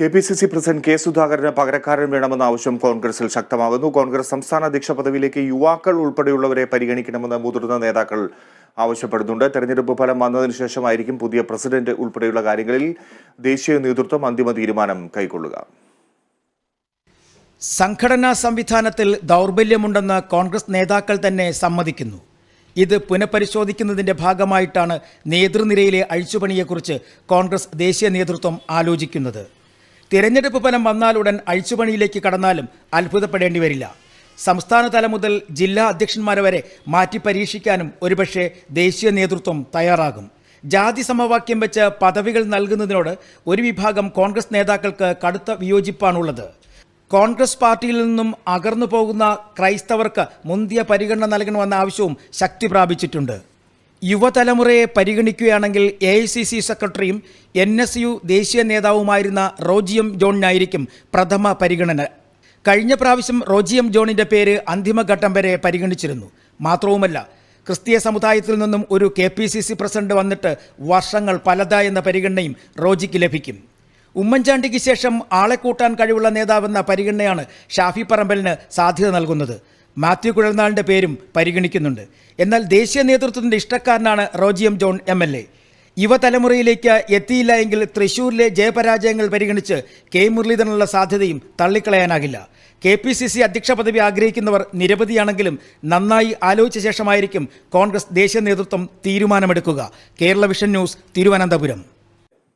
KPCC president K സുധാകരന് പകരക്കാരൻ വേണമെന്ന ആവശ്യം കോൺഗ്രസിൽ ശക്തമാകുന്നു. കോൺഗ്രസ് സംസ്ഥാന അധ്യക്ഷ പദവിയിലേക്ക് യുവാക്കൾ ഉൾപ്പെടെയുള്ളവരെ പരിഗണിക്കണമെന്ന് മുതിർന്ന നേതാക്കൾ ആവശ്യപ്പെടുന്നുണ്ട്. തെരഞ്ഞെടുപ്പ് ഫലം വന്നതിനു ശേഷമായിരിക്കും പുതിയ പ്രസിഡന്റ് ഉൾപ്പെടെയുള്ള കാര്യങ്ങളിൽ ദേശീയ നേതൃത്വം അന്തിമ തീരുമാനം കൈക്കൊള്ളുക. സംഘടനാ സംവിധാനത്തിൽ ദൗർബല്യമുണ്ടെന്ന് കോൺഗ്രസ് നേതാക്കൾ തന്നെ സമ്മതിക്കുന്നു. ഇത് പുനഃപരിശോധിക്കുന്നതിന്റെ ഭാഗമായിട്ടാണ് നേതൃനിരയിലെ അഴിച്ചുപണിയെക്കുറിച്ച് കോൺഗ്രസ് ദേശീയ നേതൃത്വം ആലോചിക്കുന്നത്. തിരഞ്ഞെടുപ്പ് ഫലം വന്നാലുടൻ അഴിച്ചുപണിയിലേക്ക് കടന്നാലും അത്ഭുതപ്പെടേണ്ടി വരില്ല. സംസ്ഥാന തലം മുതൽ ജില്ലാ അധ്യക്ഷന്മാരെ വരെ മാറ്റി പരീക്ഷിക്കാനും ഒരുപക്ഷെ ദേശീയ നേതൃത്വം തയ്യാറാകും. ജാതി സമവാക്യം വെച്ച് പദവികൾ നൽകുന്നതിനോട് ഒരു വിഭാഗം കോൺഗ്രസ് നേതാക്കൾക്ക് കടുത്ത വിയോജിപ്പാണുള്ളത്. കോൺഗ്രസ് പാർട്ടിയിൽ നിന്നും അകർന്നു പോകുന്ന ക്രൈസ്തവർക്ക് മുന്തിയ പരിഗണന നൽകണമെന്ന ആവശ്യവും ശക്തി പ്രാപിച്ചിട്ടുണ്ട്. യുവതലമുറയെ പരിഗണിക്കുകയാണെങ്കിൽ AICC സെക്രട്ടറിയും NSU ദേശീയ നേതാവുമായിരുന്ന റോജി എം ജോണിനായിരിക്കും പ്രഥമ പരിഗണന. കഴിഞ്ഞ പ്രാവശ്യം റോജി എം ജോണിൻ്റെ പേര് അന്തിമഘട്ടം വരെ പരിഗണിച്ചിരുന്നു. മാത്രവുമല്ല, ക്രിസ്തീയ സമുദായത്തിൽ നിന്നും ഒരു KPCC പ്രസിഡന്റ് വന്നിട്ട് വർഷങ്ങൾ പലതായെന്ന പരിഗണനയും റോജിക്ക് ലഭിക്കും. ഉമ്മൻചാണ്ടിക്ക് ശേഷം ആളെ കൂട്ടാൻ കഴിവുള്ള നേതാവെന്ന പരിഗണനയാണ് ഷാഫി പറമ്പലിന് സാധ്യത നൽകുന്നത്. മാത്യു കുഴൽനാളിൻ്റെ പേരും പരിഗണിക്കുന്നുണ്ട്. എന്നാൽ ദേശീയ നേതൃത്വത്തിൻ്റെ ഇഷ്ടക്കാരനാണ് റോജി എം ജോൺ MLA. യുവതലമുറയിലേക്ക് എത്തിയില്ല എങ്കിൽ തൃശ്ശൂരിലെ ജയപരാജയങ്ങൾ പരിഗണിച്ച് K മുരളീധരനുള്ള സാധ്യതയും തള്ളിക്കളയാനാകില്ല. KPCC അധ്യക്ഷ പദവി ആഗ്രഹിക്കുന്നവർ നിരവധിയാണെങ്കിലും നന്നായി ആലോചിച്ച ശേഷമായിരിക്കും കോൺഗ്രസ് ദേശീയ നേതൃത്വം തീരുമാനമെടുക്കുക. Kerala vision news, Thiruvananthapuram.